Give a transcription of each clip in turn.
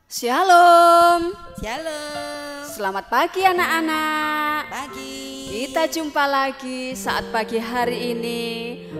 Shalom. Shalom. Selamat pagi anak-anak. Pagi. Kita jumpa lagi saat pagi hari ini.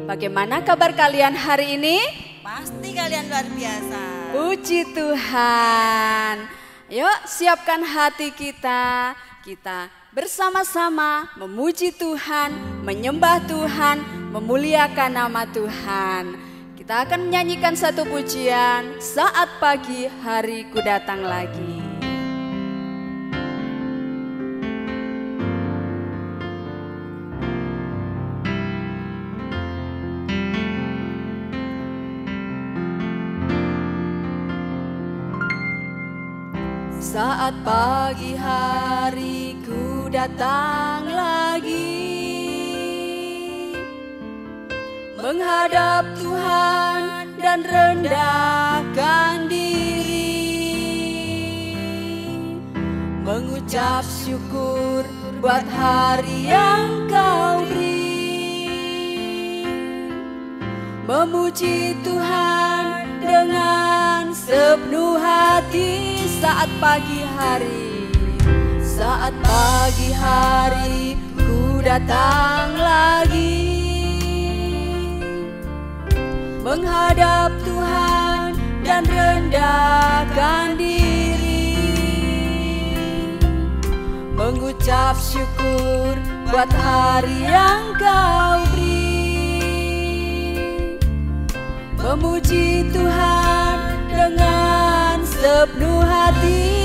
Bagaimana kabar kalian hari ini? Pasti kalian luar biasa. Puji Tuhan. Yuk siapkan hati kita. Kita bersama-sama memuji Tuhan, menyembah Tuhan, memuliakan nama Tuhan. Kita akan menyanyikan satu pujian, saat pagi hariku datang lagi. Saat pagi hariku datang lagi, menghadap Tuhan dan rendahkan diri, mengucap syukur buat hari yang Kau beri, memuji Tuhan dengan sepenuh hati saat pagi hari. Saat pagi hari ku datang lagi, menghadap Tuhan dan rendahkan diri, mengucap syukur buat hari yang Kau beri, memuji Tuhan dengan sepenuh hati.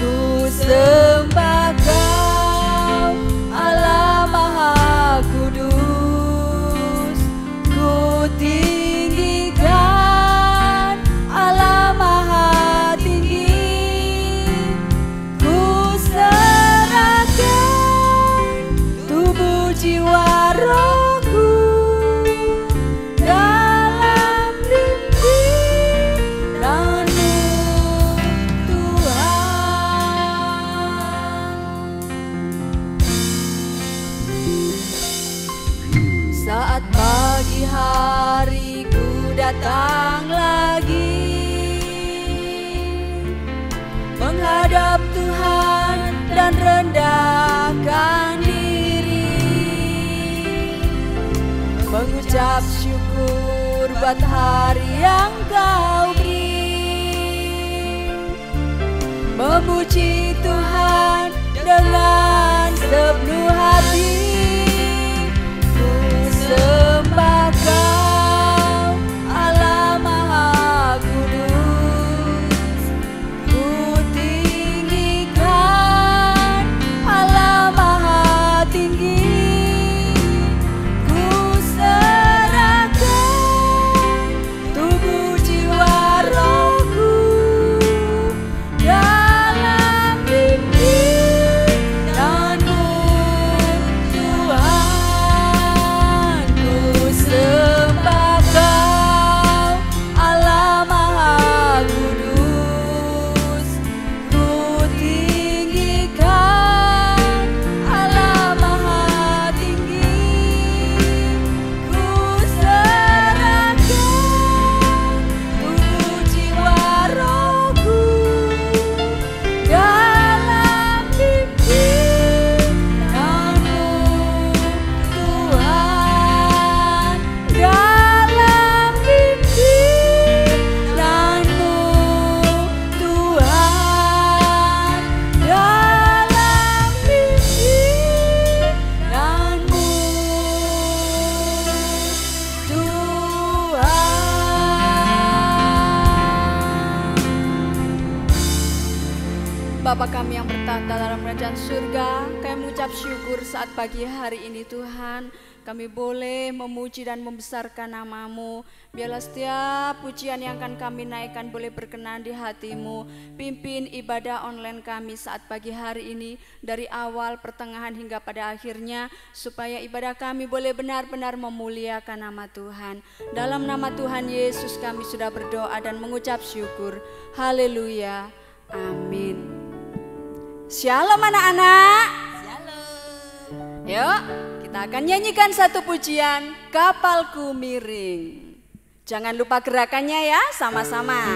Ku sembah Kau, Allah Maha Kudus. Ku tinggikan Allah Maha Tinggi. Ku serahkan tubuh jiwa rohku dalam pimpinan-Mu Tuhan. Saat pagi hariku datang lagi, menghadap Tuhan dan rendahkan diri, mengucap syukur buat hari yang Kau beri, memuji Tuhan dengan sepenuh hati. Ku sembah Kau, Allah Maha Kudus. Ku tinggikan Allah Maha Tinggi. Ku serahkan tubuh jiwa rohku dalam pimpinan-Mu Tuhan. Ku sembah Kau, Allah Maha Kudus. Ku tinggikan Allah Maha Tinggi. Ku serahkan tubuh jiwa rohku dalam pimpinan-Mu Tuhan, dalam pimpinan-Mu Tuhan, dalam pimpinan-Mu Tuhan. Bapa kami yang bertata dalam kerajaan surga, kami mengucap syukur saat pagi hari ini Tuhan. Kami boleh memuji dan membesarkan nama-Mu. Biarlah setiap pujian yang akan kami naikkan boleh berkenan di hati-Mu. Pimpin ibadah online kami saat pagi hari ini, dari awal, pertengahan hingga pada akhirnya, supaya ibadah kami boleh benar-benar memuliakan nama Tuhan. Dalam nama Tuhan Yesus kami sudah berdoa dan mengucap syukur. Haleluya. Amin. Shalom anak-anak. Shalom. Yuk, kita akan nyanyikan satu pujian, Kapalku Miring. Jangan lupa gerakannya ya, sama-sama.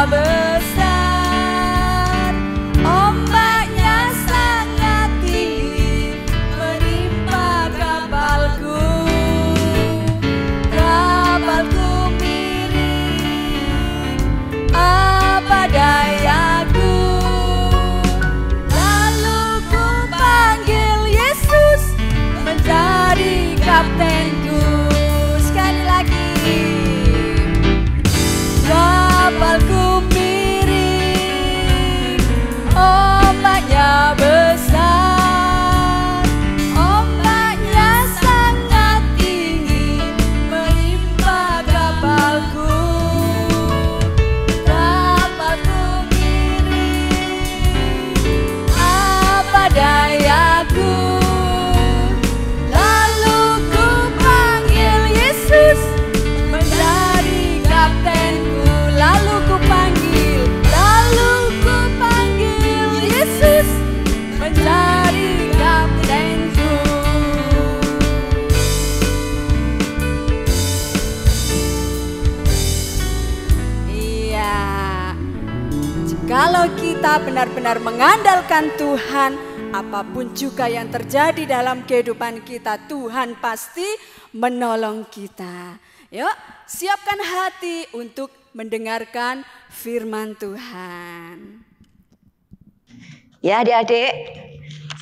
besar, ombaknya sangat tinggi menimpa kapalku. Kapalku miring, apa dayaku? Lalu ku panggil Yesus menjadi kaptenku. Sekali lagi. Kapalku miring, ombaknya besar, ombaknya sangat tinggi menimpa kapalku. Kapalku miring, apa dayaku? Lalu ku panggil Yesus menjadi kaptenku. Lalu ku panggil Yesus menjadi kaptenku. Iya, jikalau kita benar-benar mengandalkan Tuhan, apapun juga yang terjadi dalam kehidupan kita, Tuhan pasti menolong kita. Yuk, siapkan hati untuk mendengarkan firman Tuhan. Ya adik-adik,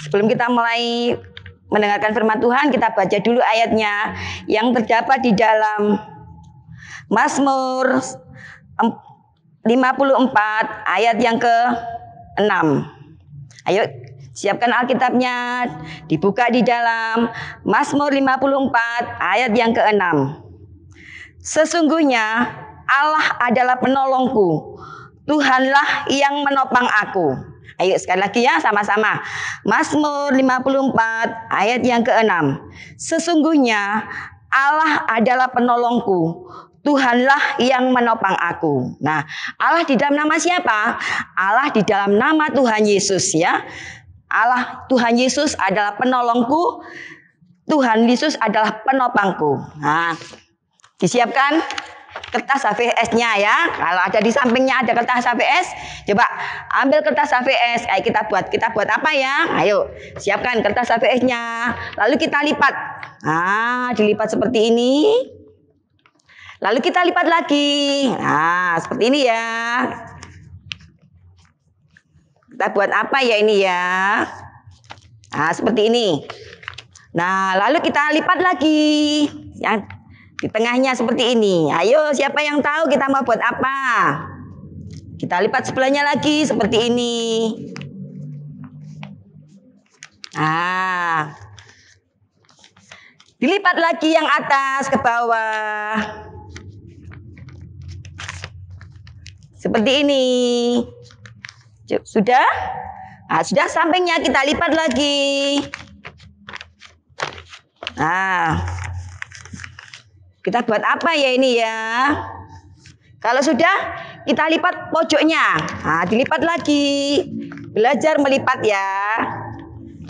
sebelum kita mulai mendengarkan firman Tuhan, kita baca dulu ayatnya yang terdapat di dalam Mazmur 54 ayat yang ke-6. Ayo siapkan Alkitabnya, dibuka di dalam Mazmur 54 ayat yang ke-6. Sesungguhnya Allah adalah penolongku, Tuhanlah yang menopang aku. Ayo sekali lagi ya sama-sama. Mazmur 54 ayat yang ke-6. Sesungguhnya Allah adalah penolongku, Tuhanlah yang menopang aku. Nah, Allah di dalam nama siapa? Allah di dalam nama Tuhan Yesus ya. Allah Tuhan Yesus adalah penolongku, Tuhan Yesus adalah penopangku. Nah, disiapkan kertas HVS-nya ya. Kalau ada di sampingnya ada kertas HVS, coba ambil kertas HVS. Ayo kita buat apa ya? Ayo siapkan kertas HVS-nya. Lalu kita lipat. Nah, dilipat seperti ini. Lalu kita lipat lagi. Nah, seperti ini ya. Kita buat apa ya ini ya? Nah, seperti ini. Nah, lalu kita lipat lagi. Yang di tengahnya seperti ini. Ayo, siapa yang tahu kita mau buat apa? Kita lipat sebelahnya lagi seperti ini. Nah, dilipat lagi yang atas ke bawah. Seperti ini. Sudah? Nah, sudah sampingnya kita lipat lagi. Nah, kita buat apa ya ini ya? Kalau sudah, kita lipat pojoknya. Nah, dilipat lagi. Belajar melipat ya.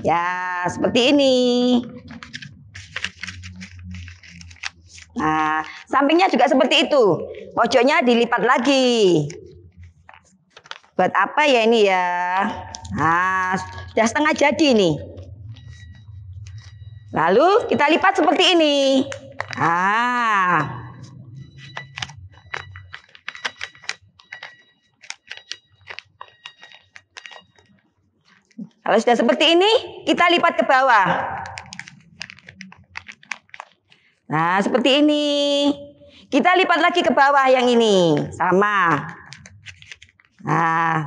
Ya, seperti ini. Nah, sampingnya juga seperti itu. Pojoknya dilipat lagi. Buat apa ya ini ya? Nah, sudah setengah jadi nih. Lalu kita lipat seperti ini. Kalau sudah seperti ini, kita lipat ke bawah. Nah, seperti ini. Kita lipat lagi ke bawah yang ini. Sama. Nah,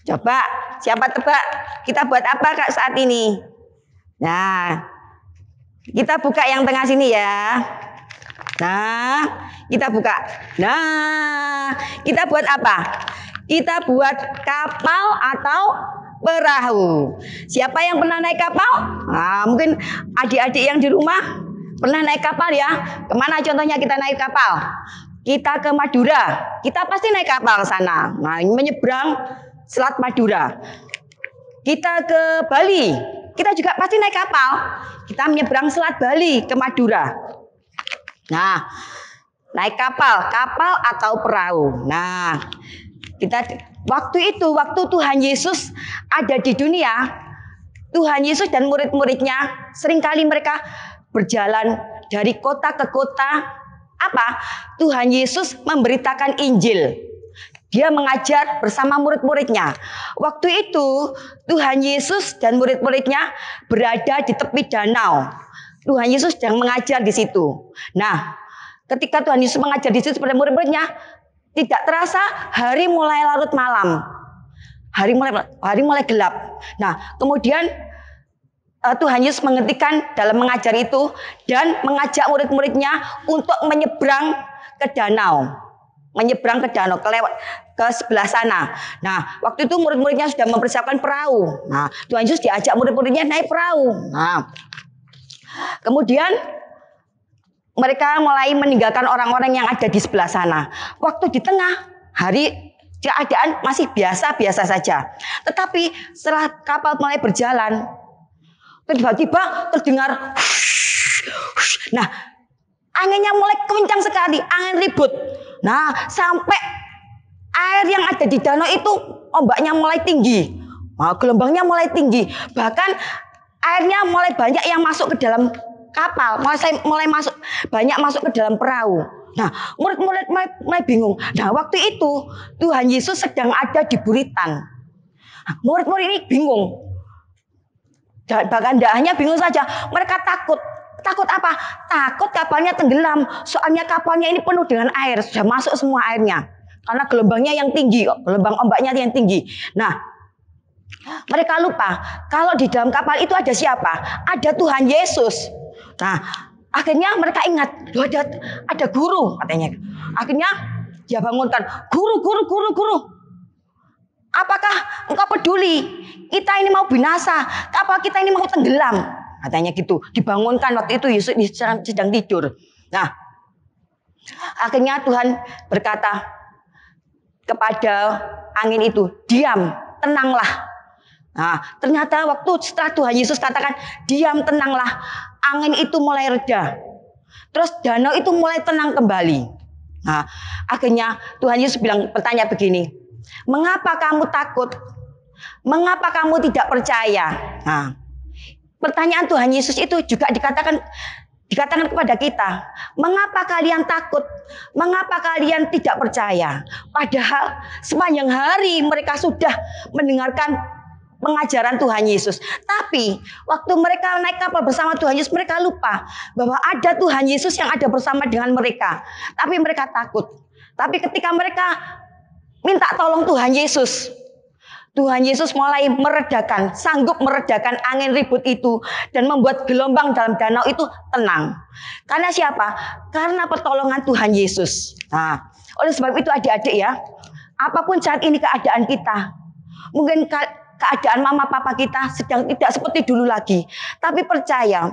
coba siapa tebak kita buat apa Kak saat ini? Nah, kita buka yang tengah sini ya. Nah, kita buka. Nah, kita buat apa? Kita buat kapal atau perahu. Siapa yang pernah naik kapal? Nah, mungkin adik-adik yang di rumah pernah naik kapal ya. Kemana contohnya kita naik kapal? Kita ke Madura. Kita pasti naik kapal ke sana. Nah, menyeberang Selat Madura. Kita ke Bali. Kita juga pasti naik kapal. Kita menyeberang Selat Bali ke Madura. Nah, naik kapal atau perahu. Nah, Waktu Tuhan Yesus ada di dunia, Tuhan Yesus dan murid-muridnya seringkali mereka berjalan dari kota ke kota. Apa? Tuhan Yesus memberitakan Injil. Dia mengajar bersama murid-muridnya. Waktu itu Tuhan Yesus dan murid-muridnya berada di tepi danau. Tuhan Yesus sedang mengajar di situ. Nah, ketika Tuhan Yesus mengajar di situ pada murid-muridnya, tidak terasa hari mulai larut malam. Hari mulai gelap. Nah, kemudian Tuhan Yesus menghentikan dalam mengajar itu dan mengajak murid-muridnya untuk menyeberang ke danau. Ke sebelah sana. Nah, waktu itu murid-muridnya sudah mempersiapkan perahu. Nah, Tuhan Yesus diajak murid-muridnya naik perahu. Nah, kemudian mereka mulai meninggalkan orang-orang yang ada di sebelah sana. Waktu di tengah hari keadaan masih biasa-biasa saja. Tetapi setelah kapal mulai berjalan, tiba-tiba terdengar nah, anginnya mulai kencang sekali, angin ribut. Nah, sampai air yang ada di danau itu ombaknya mulai tinggi. Nah, gelombangnya mulai tinggi. Bahkan airnya mulai banyak yang masuk ke dalam kapal, mulai banyak masuk ke dalam perahu. Nah, murid-murid mulai bingung. Nah, waktu itu Tuhan Yesus sedang ada di buritan. Nah, murid-murid ini bingung. Bahkan tidak hanya bingung saja, mereka takut. Takut apa? Takut kapalnya tenggelam. Soalnya kapalnya ini penuh dengan air, sudah masuk semua airnya. Karena gelombangnya yang tinggi, gelombang ombaknya yang tinggi. Nah, mereka lupa kalau di dalam kapal itu ada siapa? Ada Tuhan Yesus. Nah, akhirnya mereka ingat, ada guru katanya. Akhirnya dia bangunkan, guru. Apakah engkau peduli? Kita ini mau binasa, kapal kita ini mau tenggelam. Katanya gitu. Dibangunkan waktu itu Yesus sedang tidur. Nah, akhirnya Tuhan berkata kepada angin itu, diam, tenanglah. Nah, ternyata waktu setelah Tuhan Yesus katakan, diam, tenanglah, angin itu mulai reda. Terus danau itu mulai tenang kembali. Nah, akhirnya Tuhan Yesus bertanya begini, mengapa kamu takut? Mengapa kamu tidak percaya? Nah, pertanyaan Tuhan Yesus itu juga dikatakan kepada kita. Mengapa kalian takut? Mengapa kalian tidak percaya? Padahal sepanjang hari mereka sudah mendengarkan pengajaran Tuhan Yesus. Tapi waktu mereka naik kapal bersama Tuhan Yesus, mereka lupa bahwa ada Tuhan Yesus yang ada bersama dengan mereka. Tapi mereka takut. Tapi ketika mereka minta tolong Tuhan Yesus, Tuhan Yesus mulai sanggup meredakan angin ribut itu dan membuat gelombang dalam danau itu tenang. Karena siapa? Karena pertolongan Tuhan Yesus. Nah, oleh sebab itu adik-adik ya, apapun saat ini keadaan kita, mungkin keadaan mama papa kita sedang tidak seperti dulu lagi, tapi percaya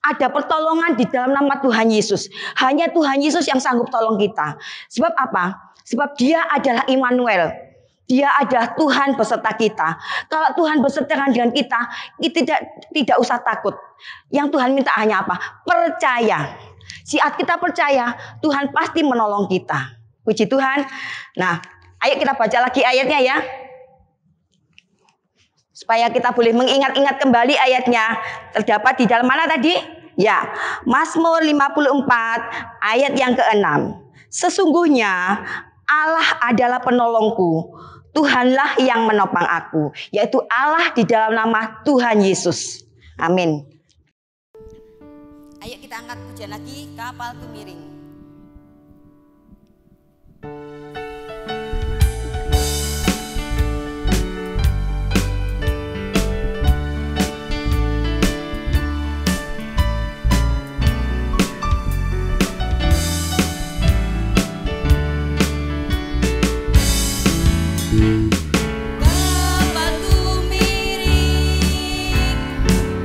ada pertolongan di dalam nama Tuhan Yesus. Hanya Tuhan Yesus yang sanggup tolong kita. Sebab apa? Sebab Dia adalah Immanuel. Dia adalah Tuhan beserta kita. Kalau Tuhan beserta dengan kita tidak usah takut. Yang Tuhan minta hanya apa? Percaya. Saat kita percaya, Tuhan pasti menolong kita. Puji Tuhan. Nah, ayo kita baca lagi ayatnya ya. Supaya kita boleh mengingat-ingat kembali ayatnya. Terdapat di dalam mana tadi? Ya, Mazmur 54 ayat yang ke-6. Sesungguhnya Allah adalah penolongku. Tuhanlah yang menopang aku, yaitu Allah di dalam nama Tuhan Yesus. Amin. Ayo kita angkat pujian lagi, kapalku miring.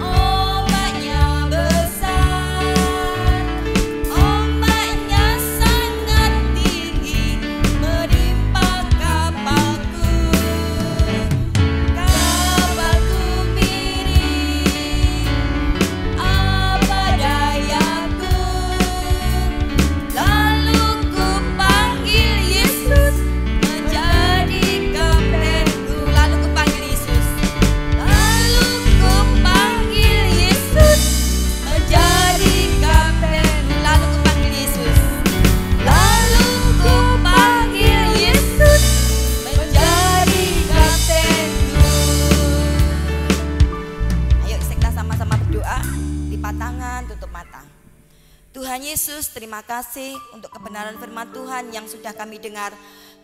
Ombaknya besar, ombak Yesus, terima kasih untuk kebenaran firman Tuhan yang sudah kami dengar.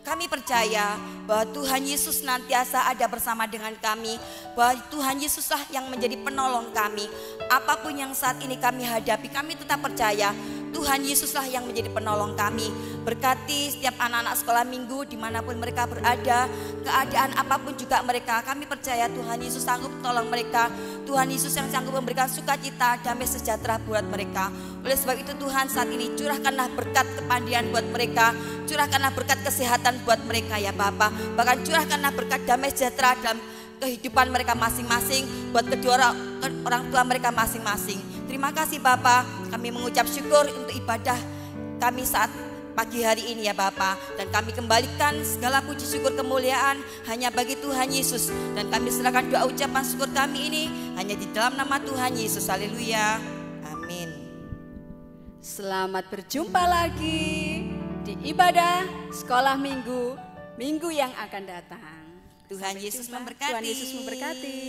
Kami percaya bahwa Tuhan Yesus nantiasa ada bersama dengan kami, bahwa Tuhan Yesuslah yang menjadi penolong kami. Apapun yang saat ini kami hadapi, kami tetap percaya Tuhan Yesuslah yang menjadi penolong kami. Berkati setiap anak-anak sekolah minggu dimanapun mereka berada, keadaan apapun juga mereka, kami percaya Tuhan Yesus sanggup tolong mereka. Tuhan Yesus yang sanggup memberikan sukacita, damai sejahtera buat mereka. Oleh sebab itu Tuhan, saat ini curahkanlah berkat kepandian buat mereka, curahkanlah berkat kesehatan buat mereka ya Bapa. Bahkan curahkanlah berkat damai sejahtera dalam kehidupan mereka masing-masing, buat kedua orang tua mereka masing-masing. Terima kasih Bapa, kami mengucap syukur untuk ibadah kami saat pagi hari ini ya Bapa. Dan kami kembalikan segala puji syukur kemuliaan hanya bagi Tuhan Yesus. Dan kami serahkan doa ucapan syukur kami ini hanya di dalam nama Tuhan Yesus. Haleluya, amin. Selamat berjumpa lagi di ibadah sekolah minggu yang akan datang. Tuhan Yesus memberkati. Tuhan Yesus memberkati.